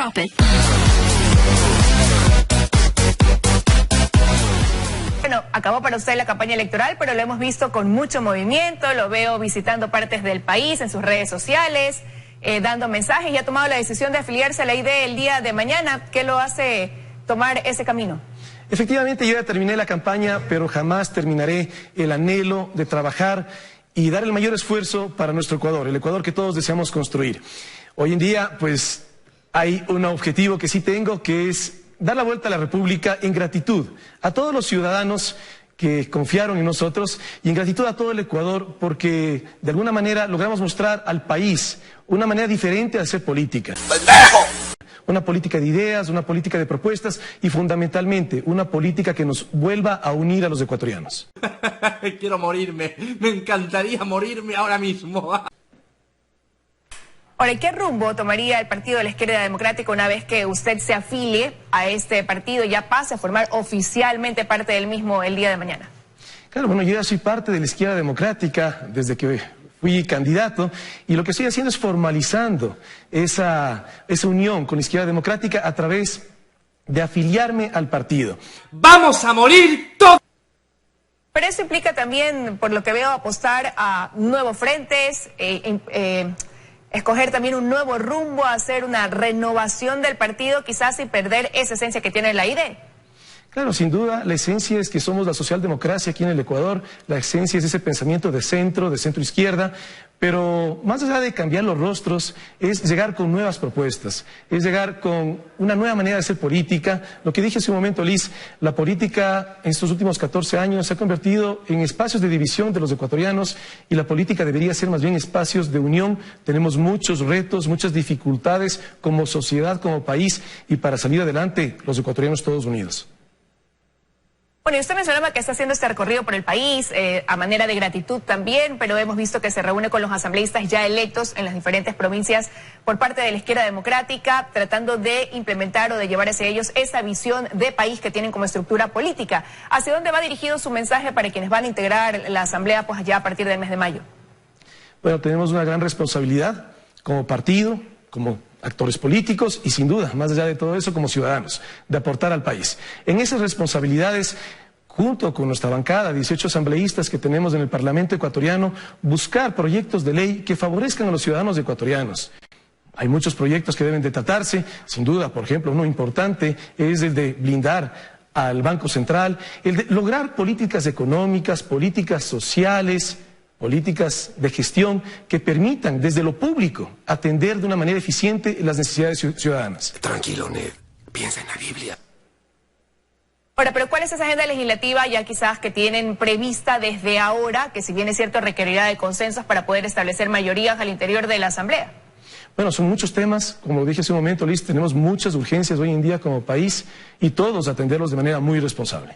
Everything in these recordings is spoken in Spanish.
Drop it. Bueno, acabó para usted la campaña electoral, pero lo hemos visto con mucho movimiento, lo veo visitando partes del país, en sus redes sociales, dando mensajes, y ha tomado la decisión de afiliarse a la ID el día de mañana. ¿Qué lo hace tomar ese camino? Efectivamente, yo ya terminé la campaña, pero jamás terminaré el anhelo de trabajar y dar el mayor esfuerzo para nuestro Ecuador, el Ecuador que todos deseamos construir. Hoy en día, pues, hay un objetivo que sí tengo, que es dar la vuelta a la República en gratitud a todos los ciudadanos que confiaron en nosotros y en gratitud a todo el Ecuador, porque de alguna manera logramos mostrar al país una manera diferente de hacer política. ¡Pendejo! Una política de ideas, una política de propuestas y fundamentalmente una política que nos vuelva a unir a los ecuatorianos. Quiero morirme, me encantaría morirme ahora mismo. Ahora, ¿qué rumbo tomaría el Partido de la Izquierda Democrática una vez que usted se afilie a este partido y ya pase a formar oficialmente parte del mismo el día de mañana? Claro, bueno, yo ya soy parte de la Izquierda Democrática desde que fui candidato, y lo que estoy haciendo es formalizando esa unión con la Izquierda Democrática a través de afiliarme al partido. ¡Vamos a morir todos! Pero eso implica también, por lo que veo, apostar a nuevos frentes, escoger también un nuevo rumbo, hacer una renovación del partido, quizás sin perder esa esencia que tiene la ID. Claro, sin duda, la esencia es que somos la socialdemocracia aquí en el Ecuador, la esencia es ese pensamiento de centro izquierda, pero más allá de cambiar los rostros, es llegar con nuevas propuestas, es llegar con una nueva manera de hacer política. Lo que dije hace un momento, Liz, la política en estos últimos 14 años se ha convertido en espacios de división de los ecuatorianos y la política debería ser más bien espacios de unión. Tenemos muchos retos, muchas dificultades como sociedad, como país, y para salir adelante los ecuatorianos todos unidos. Bueno, y usted mencionaba que está haciendo este recorrido por el país a manera de gratitud también, pero hemos visto que se reúne con los asambleístas ya electos en las diferentes provincias por parte de la Izquierda Democrática, tratando de implementar o de llevar hacia ellos esa visión de país que tienen como estructura política. ¿Hacia dónde va dirigido su mensaje para quienes van a integrar la asamblea pues ya a partir del mes de mayo? Bueno, tenemos una gran responsabilidad como partido, como actores políticos y sin duda, más allá de todo eso, como ciudadanos, de aportar al país. En esas responsabilidades, junto con nuestra bancada, 18 asambleístas que tenemos en el Parlamento ecuatoriano, buscar proyectos de ley que favorezcan a los ciudadanos ecuatorianos. Hay muchos proyectos que deben de tratarse, sin duda, por ejemplo, uno importante es el de blindar al Banco Central, el de lograr políticas económicas, políticas sociales, políticas de gestión que permitan desde lo público atender de una manera eficiente las necesidades ciudadanas. Tranquilo, Ned. Piensa en la Biblia. Ahora, pero ¿cuál es esa agenda legislativa ya quizás que tienen prevista desde ahora, que si bien es cierto requerirá de consensos para poder establecer mayorías al interior de la Asamblea? Bueno, son muchos temas, como lo dije hace un momento, Liz, tenemos muchas urgencias hoy en día como país y todos atenderlos de manera muy responsable.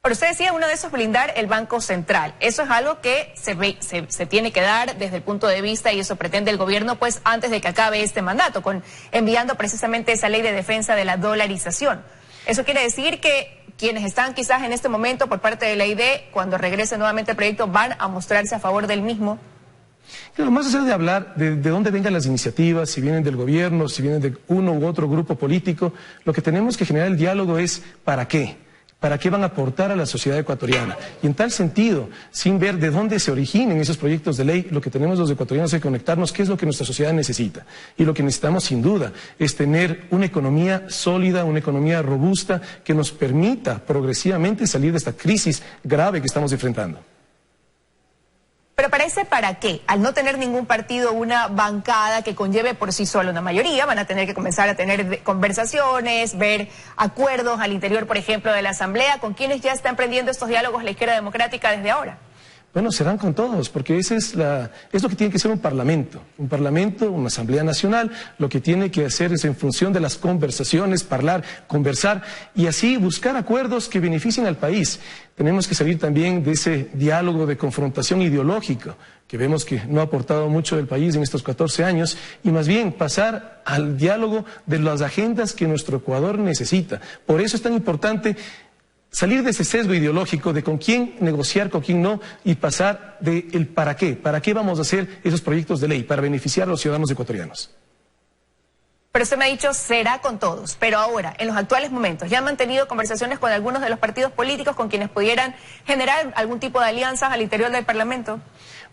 Pero usted decía uno de esos blindar el Banco Central. Eso es algo que se tiene que dar desde el punto de vista, y eso pretende el gobierno, pues antes de que acabe este mandato, enviando precisamente esa ley de defensa de la dolarización. Eso quiere decir que quienes están quizás en este momento por parte de la ID, cuando regrese nuevamente el proyecto, van a mostrarse a favor del mismo. Claro, más allá de hablar de dónde vengan las iniciativas, si vienen del gobierno, si vienen de uno u otro grupo político, lo que tenemos que generar el diálogo es ¿para qué? ¿Para qué van a aportar a la sociedad ecuatoriana? Y en tal sentido, sin ver de dónde se originen esos proyectos de ley, lo que tenemos los ecuatorianos es conectarnos qué es lo que nuestra sociedad necesita. Y lo que necesitamos, sin duda, es tener una economía sólida, una economía robusta, que nos permita progresivamente salir de esta crisis grave que estamos enfrentando. Pero para ese ¿para qué? Al no tener ningún partido, una bancada que conlleve por sí sola una mayoría, van a tener que comenzar a tener conversaciones, ver acuerdos al interior, por ejemplo, de la Asamblea, con quienes ya está emprendiendo estos diálogos la Izquierda Democrática desde ahora. Bueno, serán con todos, porque es lo que tiene que ser un parlamento, una asamblea nacional, lo que tiene que hacer es en función de las conversaciones, conversar y así buscar acuerdos que beneficien al país. Tenemos que salir también de ese diálogo de confrontación ideológico, que vemos que no ha aportado mucho del país en estos 14 años, y más bien pasar al diálogo de las agendas que nuestro Ecuador necesita. Por eso es tan importante salir de ese sesgo ideológico de con quién negociar, con quién no, y pasar de el para qué vamos a hacer esos proyectos de ley para beneficiar a los ciudadanos ecuatorianos. Pero usted me ha dicho, será con todos. Pero ahora, en los actuales momentos, ¿ya han mantenido conversaciones con algunos de los partidos políticos con quienes pudieran generar algún tipo de alianzas al interior del Parlamento?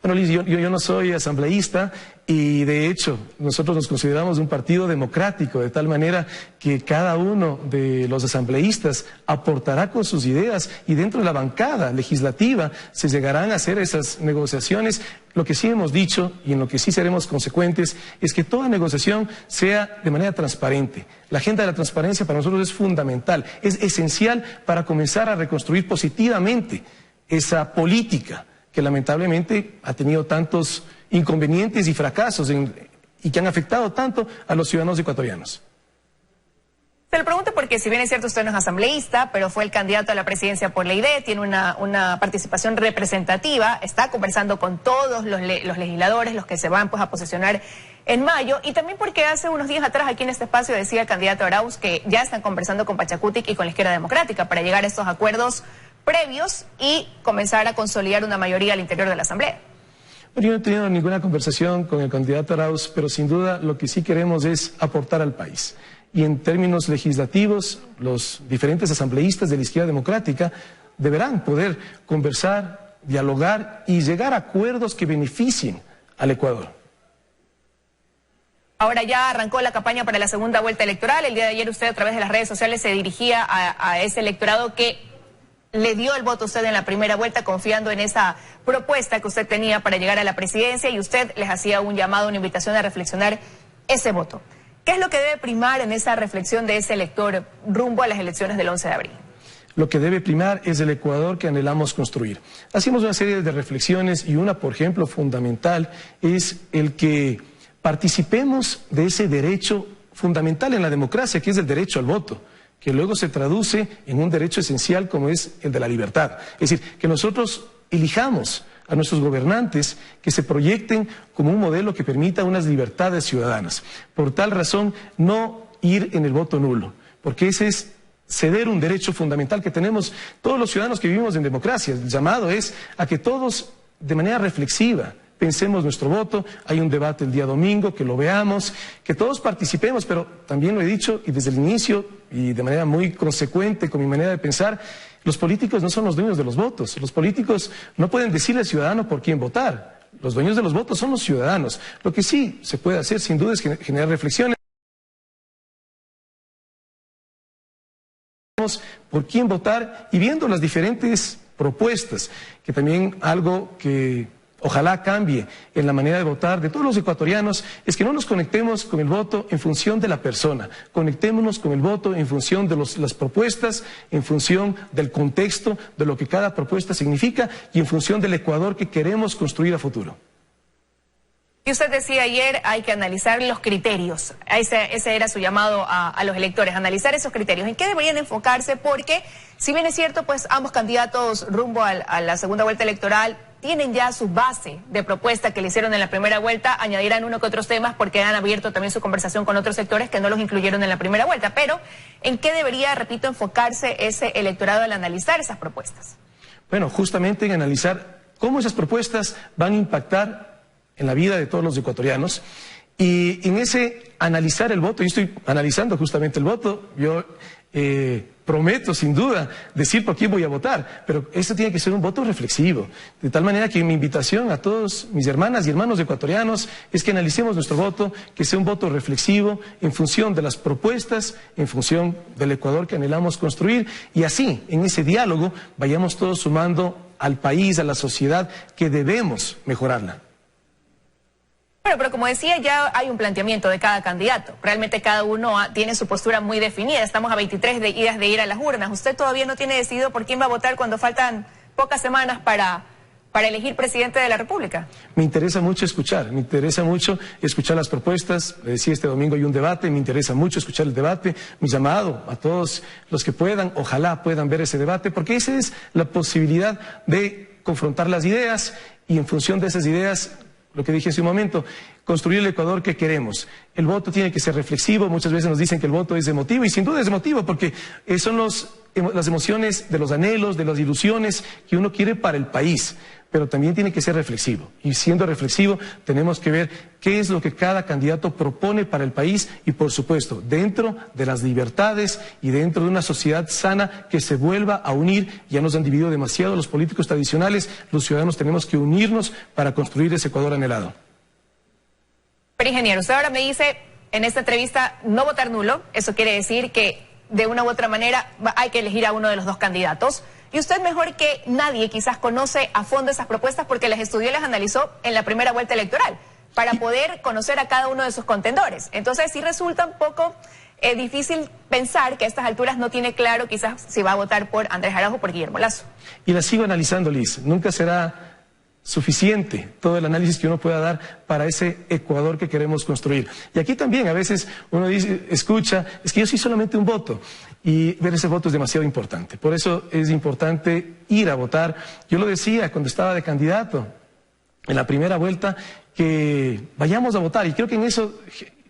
Bueno, Liz, yo no soy asambleísta y de hecho nosotros nos consideramos un partido democrático, de tal manera que cada uno de los asambleístas aportará con sus ideas y dentro de la bancada legislativa se llegarán a hacer esas negociaciones. Lo que sí hemos dicho y en lo que sí seremos consecuentes es que toda negociación sea de manera transparente. La agenda de la transparencia para nosotros es fundamental, es esencial para comenzar a reconstruir positivamente esa política que lamentablemente ha tenido tantos inconvenientes y fracasos y que han afectado tanto a los ciudadanos ecuatorianos. Se lo pregunto porque si bien es cierto usted no es asambleísta, pero fue el candidato a la presidencia por la ID, tiene una participación representativa, está conversando con todos los legisladores, los que se van pues a posesionar en mayo, y también porque hace unos días atrás aquí en este espacio decía el candidato Arauz que ya están conversando con Pachacutic y con la izquierda democrática para llegar a estos acuerdos previos y comenzar a consolidar una mayoría al interior de la Asamblea. Bueno, yo no he tenido ninguna conversación con el candidato Arauz, pero sin duda lo que sí queremos es aportar al país. Y en términos legislativos, los diferentes asambleístas de la izquierda democrática deberán poder conversar, dialogar y llegar a acuerdos que beneficien al Ecuador. Ahora ya arrancó la campaña para la segunda vuelta electoral. El día de ayer usted a través de las redes sociales se dirigía a ese electorado que le dio el voto a usted en la primera vuelta confiando en esa propuesta que usted tenía para llegar a la presidencia y usted les hacía un llamado, una invitación a reflexionar ese voto. ¿Qué es lo que debe primar en esa reflexión de ese elector rumbo a las elecciones del 11 de abril? Lo que debe primar es el Ecuador que anhelamos construir. Hacemos una serie de reflexiones y una, por ejemplo, fundamental es el que participemos de ese derecho fundamental en la democracia, que es el derecho al voto, que luego se traduce en un derecho esencial como es el de la libertad. Es decir, que nosotros elijamos a nuestros gobernantes que se proyecten como un modelo que permita unas libertades ciudadanas. Por tal razón, no ir en el voto nulo, porque ese es ceder un derecho fundamental que tenemos todos los ciudadanos que vivimos en democracia. El llamado es a que todos, de manera reflexiva, pensemos nuestro voto. Hay un debate el día domingo, que lo veamos, que todos participemos, pero también lo he dicho y desde el inicio y de manera muy consecuente con mi manera de pensar, los políticos no son los dueños de los votos. Los políticos no pueden decirle al ciudadano por quién votar. Los dueños de los votos son los ciudadanos. Lo que sí se puede hacer, sin duda, es generar reflexiones por quién votar y viendo las diferentes propuestas, que también algo que ojalá cambie en la manera de votar de todos los ecuatorianos, es que no nos conectemos con el voto en función de la persona, conectémonos con el voto en función de las propuestas, en función del contexto, de lo que cada propuesta significa y en función del Ecuador que queremos construir a futuro. Y usted decía ayer, hay que analizar los criterios. Ese era su llamado a los electores, analizar esos criterios. ¿En qué deberían enfocarse? Porque, si bien es cierto, pues ambos candidatos rumbo a la segunda vuelta electoral tienen ya su base de propuesta que le hicieron en la primera vuelta, añadirán uno que otros temas porque han abierto también su conversación con otros sectores que no los incluyeron en la primera vuelta. Pero, ¿en qué debería, repito, enfocarse ese electorado al analizar esas propuestas? Bueno, justamente en analizar cómo esas propuestas van a impactar en la vida de todos los ecuatorianos y en ese analizar el voto. Yo estoy analizando justamente el voto, yo prometo sin duda decir por quién voy a votar, pero esto tiene que ser un voto reflexivo, de tal manera que mi invitación a todos mis hermanas y hermanos ecuatorianos es que analicemos nuestro voto, que sea un voto reflexivo en función de las propuestas, en función del Ecuador que anhelamos construir y así, en ese diálogo, vayamos todos sumando al país, a la sociedad, que debemos mejorarla. Bueno, pero como decía, ya hay un planteamiento de cada candidato. Realmente cada uno tiene su postura muy definida. Estamos a 23 días de ir a las urnas. Usted todavía no tiene decidido por quién va a votar cuando faltan pocas semanas para elegir presidente de la República. Me interesa mucho escuchar las propuestas. Le decía, este domingo hay un debate, me interesa mucho escuchar el debate. Mi llamado a todos los que puedan, ojalá puedan ver ese debate, porque esa es la posibilidad de confrontar las ideas y en función de esas ideas, lo que dije hace un momento, construir el Ecuador que queremos. El voto tiene que ser reflexivo, muchas veces nos dicen que el voto es emotivo, y sin duda es emotivo, porque son las emociones de los anhelos, de las ilusiones que uno quiere para el país, pero también tiene que ser reflexivo. Y siendo reflexivo, tenemos que ver qué es lo que cada candidato propone para el país y, por supuesto, dentro de las libertades y dentro de una sociedad sana que se vuelva a unir. Ya nos han dividido demasiado los políticos tradicionales, los ciudadanos tenemos que unirnos para construir ese Ecuador anhelado. Pero ingeniero, usted ahora me dice en esta entrevista no votar nulo, eso quiere decir que de una u otra manera hay que elegir a uno de los dos candidatos. Y usted mejor que nadie quizás conoce a fondo esas propuestas porque las estudió y las analizó en la primera vuelta electoral para poder conocer a cada uno de sus contendores. Entonces sí resulta un poco difícil pensar que a estas alturas no tiene claro quizás si va a votar por Andrés Arauz o por Guillermo Lasso. Y la sigo analizando, Liz. Nunca será suficiente todo el análisis que uno pueda dar para ese Ecuador que queremos construir. Y aquí también a veces uno dice, escucha, es que yo soy solamente un voto, y ver ese voto es demasiado importante. Por eso es importante ir a votar. Yo lo decía cuando estaba de candidato en la primera vuelta, que vayamos a votar, y creo que en eso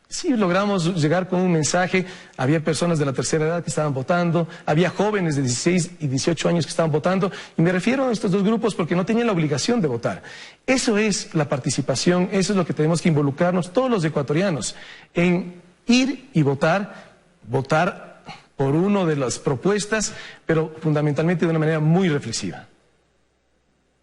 sí logramos llegar con un mensaje. Había personas de la tercera edad que estaban votando, había jóvenes de 16 y 18 años que estaban votando, y me refiero a estos dos grupos porque no tenían la obligación de votar. Eso es la participación, eso es lo que tenemos que involucrarnos todos los ecuatorianos, en ir y votar por una de las propuestas, pero fundamentalmente de una manera muy reflexiva.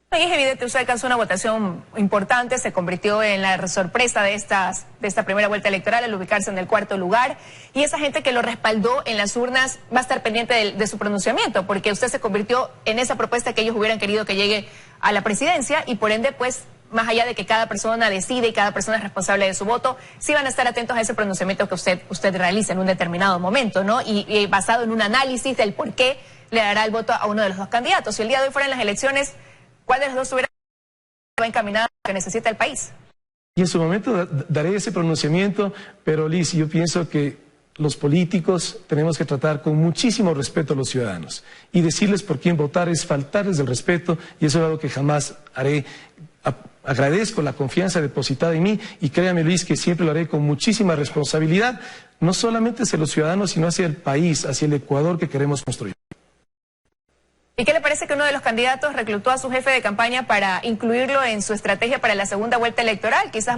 Y es evidente, usted alcanzó una votación importante, se convirtió en la sorpresa de esta primera vuelta electoral al ubicarse en el cuarto lugar, y esa gente que lo respaldó en las urnas va a estar pendiente de su pronunciamiento, porque usted se convirtió en esa propuesta que ellos hubieran querido que llegue a la presidencia, y por ende, pues, más allá de que cada persona decide y cada persona es responsable de su voto, sí van a estar atentos a ese pronunciamiento que usted realiza en un determinado momento, ¿no? Y basado en un análisis del por qué le dará el voto a uno de los dos candidatos. Si el día de hoy fueran las elecciones, ¿cuál de los dos hubiera encaminado a lo que necesita el país? Y en su momento daré ese pronunciamiento, pero Liz, yo pienso que los políticos tenemos que tratar con muchísimo respeto a los ciudadanos. Y decirles por quién votar es faltarles el respeto, y eso es algo que jamás haré. Agradezco la confianza depositada en mí, y créame, Luis, que siempre lo haré con muchísima responsabilidad, no solamente hacia los ciudadanos, sino hacia el país, hacia el Ecuador que queremos construir. ¿Y qué le parece que uno de los candidatos reclutó a su jefe de campaña para incluirlo en su estrategia para la segunda vuelta electoral? Quizás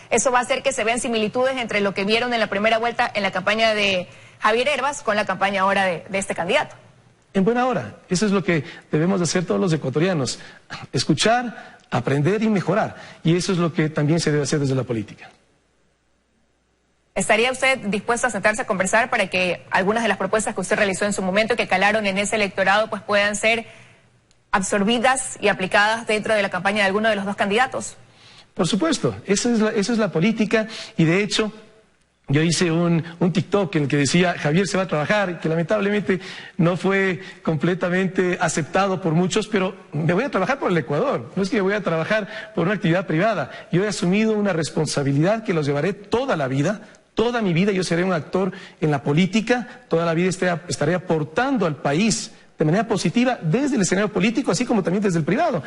eso va a hacer que se vean similitudes entre lo que vieron en la primera vuelta en la campaña de Javier Hervas con la campaña ahora de este candidato. En buena hora, eso es lo que debemos hacer todos los ecuatorianos, escuchar, aprender y mejorar, y eso es lo que también se debe hacer desde la política. ¿Estaría usted dispuesto a sentarse a conversar para que algunas de las propuestas que usted realizó en su momento, que calaron en ese electorado, pues puedan ser absorbidas y aplicadas dentro de la campaña de alguno de los dos candidatos? Por supuesto, esa es la política, y de hecho yo hice un TikTok en el que decía Javier se va a trabajar, y que lamentablemente no fue completamente aceptado por muchos, pero me voy a trabajar por el Ecuador, no es que me voy a trabajar por una actividad privada. Yo he asumido una responsabilidad que los llevaré toda la vida. Toda mi vida yo seré un actor en la política, toda la vida estaré aportando al país de manera positiva desde el escenario político, así como también desde el privado.